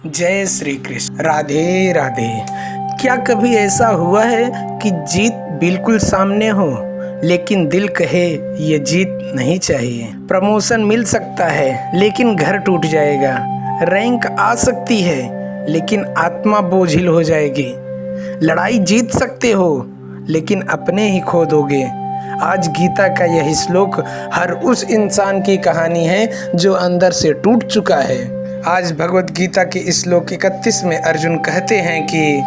जय श्री कृष्ण। राधे राधे। क्या कभी ऐसा हुआ है कि जीत बिल्कुल सामने हो लेकिन दिल कहे ये जीत नहीं चाहिए? प्रमोशन मिल सकता है लेकिन घर टूट जाएगा, रैंक आ सकती है लेकिन आत्मा बोझिल हो जाएगी, लड़ाई जीत सकते हो लेकिन अपने ही खो दोगे। आज गीता का यह श्लोक हर उस इंसान की कहानी है जो अंदर से टूट चुका है। आज भगवत गीता के श्लोक 31 में अर्जुन कहते हैं कि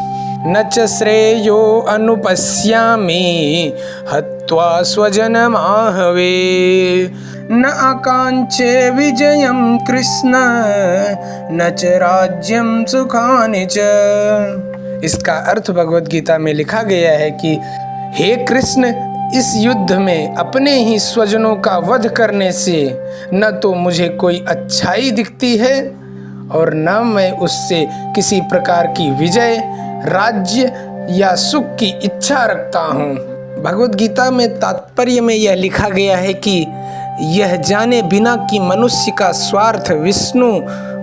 न च श्रेयो अनुपश्यामि हत्वा स्वजनमाहवे न आकांक्षे विजयं कृष्ण न च राज्यं सुखानि च। इसका अर्थ भगवत गीता में लिखा गया है कि हे कृष्ण, इस युद्ध में अपने ही स्वजनों का वध करने से न तो मुझे कोई अच्छाई दिखती है और न मैं उससे किसी प्रकार की विजय, राज्य या सुख की इच्छा रखता हूँ। भगवत गीता में तात्पर्य में यह लिखा गया है कि यह जाने बिना कि मनुष्य का स्वार्थ विष्णु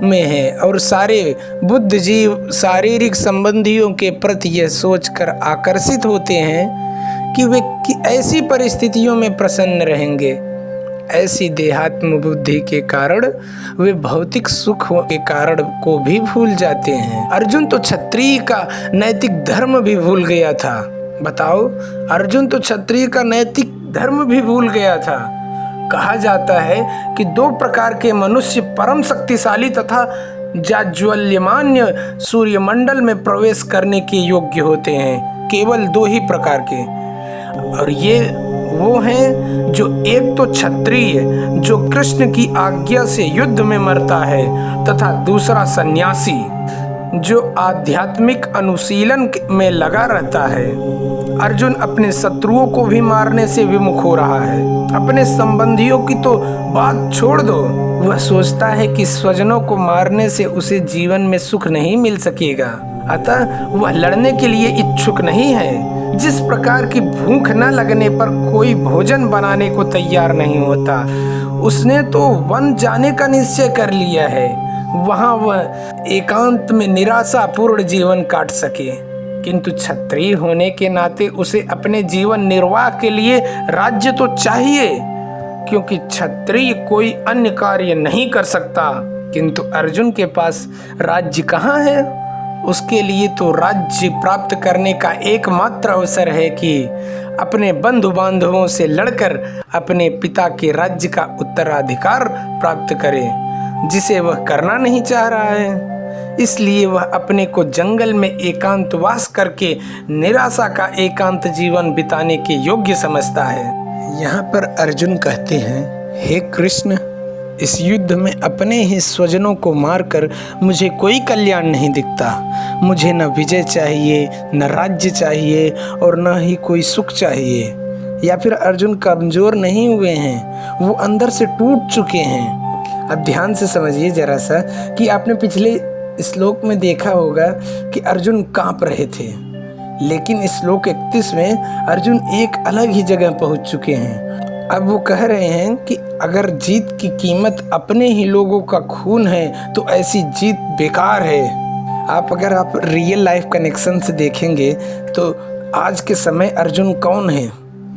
में है और सारे बुद्ध जीव शारीरिक संबंधियों के प्रति यह सोचकर आकर्षित होते हैं कि वे ऐसी परिस्थितियों में प्रसन्न रहेंगे। ऐसी देहात्म बुद्धि के कारण वे भौतिक सुख के कारण को भी भूल जाते हैं। अर्जुन तो क्षत्रिय का नैतिक धर्म भी भूल गया था। बताओ, अर्जुन तो क्षत्रिय का नैतिक धर्म भी भूल गया था। कहा जाता है कि दो प्रकार के मनुष्य परम शक्तिशाली तथा जाज्वल्यमान्य सूर्यमंडल में प्रवेश करने के योग्य होते हैं। केवल दो ही प्रकार के, और ये वो हैं जो एक तो क्षत्रिय जो कृष्ण की आज्ञा से युद्ध में मरता है तथा दूसरा सन्यासी जो आध्यात्मिक अनुशीलन में लगा रहता है। अर्जुन अपने शत्रुओं को भी मारने से विमुख हो रहा है। अपने संबंधियों की तो बात छोड़ दो, वह सोचता है कि स्वजनों को मारने से उसे जीवन में सुख नहीं मिल सकेगा, अतः वह लड़ने के लिए इच्छुक नहीं है। जिस प्रकार की भूख न लगने पर कोई भोजन बनाने को तैयार नहीं होता, उसने तो वन जाने का निश्चय कर लिया है, वहां वह एकांत में निराशापूर्ण जीवन काट सके। किंतु क्षत्रिय होने के नाते उसे अपने जीवन निर्वाह के लिए राज्य तो चाहिए, क्योंकि क्षत्रिय कोई अन्य कार्य नहीं कर सकता। किंतु अर्जुन के पास राज्य कहाँ है? उसके लिए तो राज्य प्राप्त करने का एकमात्र अवसर है कि अपने बंधु बांधवों से लड़कर अपने पिता के राज्य का उत्तराधिकार प्राप्त करे, जिसे वह करना नहीं चाह रहा है। इसलिए वह अपने को जंगल में एकांतवास करके निराशा का एकांत जीवन बिताने के योग्य समझता है। यहाँ पर अर्जुन कहते हैं, हे कृष्ण, इस युद्ध में अपने ही स्वजनों को मारकर मुझे कोई कल्याण नहीं दिखता। मुझे न विजय चाहिए, न राज्य चाहिए और न ही कोई सुख चाहिए। या फिर अर्जुन कमजोर नहीं हुए हैं, वो अंदर से टूट चुके हैं। अब ध्यान से समझिए जरा सा कि आपने पिछले श्लोक में देखा होगा कि अर्जुन कांप रहे थे, लेकिन श्लोक 31 में अर्जुन एक अलग ही जगह पहुंच चुके हैं। अब वो कह रहे हैं कि अगर जीत की कीमत अपने ही लोगों का खून है तो ऐसी जीत बेकार है। अगर आप रियल लाइफ कनेक्शन से देखेंगे तो आज के समय अर्जुन कौन है,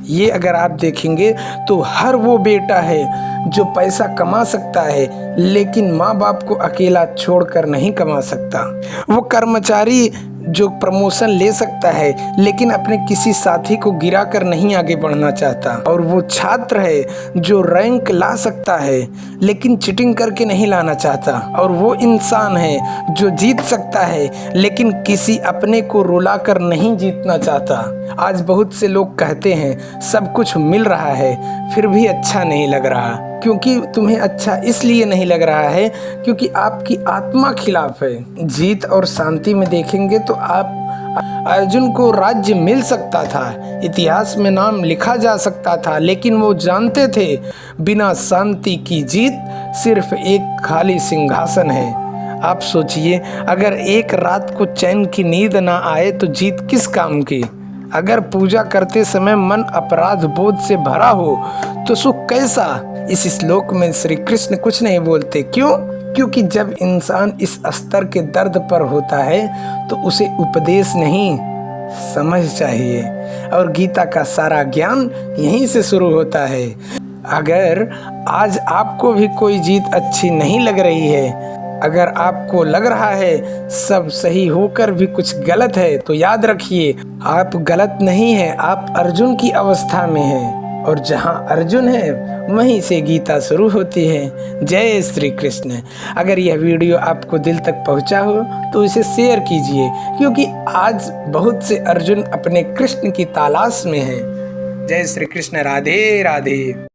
ये अगर आप देखेंगे तो हर वो बेटा है जो पैसा कमा सकता है लेकिन माँ बाप को अकेला छोड़कर नहीं कमा सकता। वो कर्मचारी जो प्रमोशन ले सकता है लेकिन अपने किसी साथी को गिराकर नहीं आगे बढ़ना चाहता। और वो छात्र है जो रैंक ला सकता है लेकिन चीटिंग करके नहीं लाना चाहता। और वो इंसान है जो जीत सकता है लेकिन किसी अपने को रुलाकर नहीं जीतना चाहता। आज बहुत से लोग कहते हैं सब कुछ मिल रहा है फिर भी अच्छा नहीं लग रहा। क्योंकि तुम्हें अच्छा इसलिए नहीं लग रहा है क्योंकि आपकी आत्मा खिलाफ है। जीत और शांति में देखेंगे तो अर्जुन को राज्य मिल सकता था, इतिहास में नाम लिखा जा सकता था, लेकिन वो जानते थे बिना शांति की जीत सिर्फ एक खाली सिंहासन है। आप सोचिए, अगर एक रात को चैन की नींद ना आए तो जीत किस काम की? अगर पूजा करते समय मन अपराध बोध से भरा हो तो सुख कैसा? इस श्लोक में श्री कृष्ण कुछ नहीं बोलते। क्यों? क्योंकि जब इंसान इस स्तर के दर्द पर होता है तो उसे उपदेश नहीं समझ चाहिए, और गीता का सारा ज्ञान यहीं से शुरू होता है। अगर आज आपको भी कोई जीत अच्छी नहीं लग रही है, अगर आपको लग रहा है सब सही होकर भी कुछ गलत है, तो याद रखिए आप गलत नहीं हैं, आप अर्जुन की अवस्था में हैं, और जहाँ अर्जुन है वहीं से गीता शुरू होती है। जय श्री कृष्ण। अगर यह वीडियो आपको दिल तक पहुँचा हो तो इसे शेयर कीजिए, क्योंकि आज बहुत से अर्जुन अपने कृष्ण की तलाश में हैं। जय श्री कृष्ण। राधे राधे।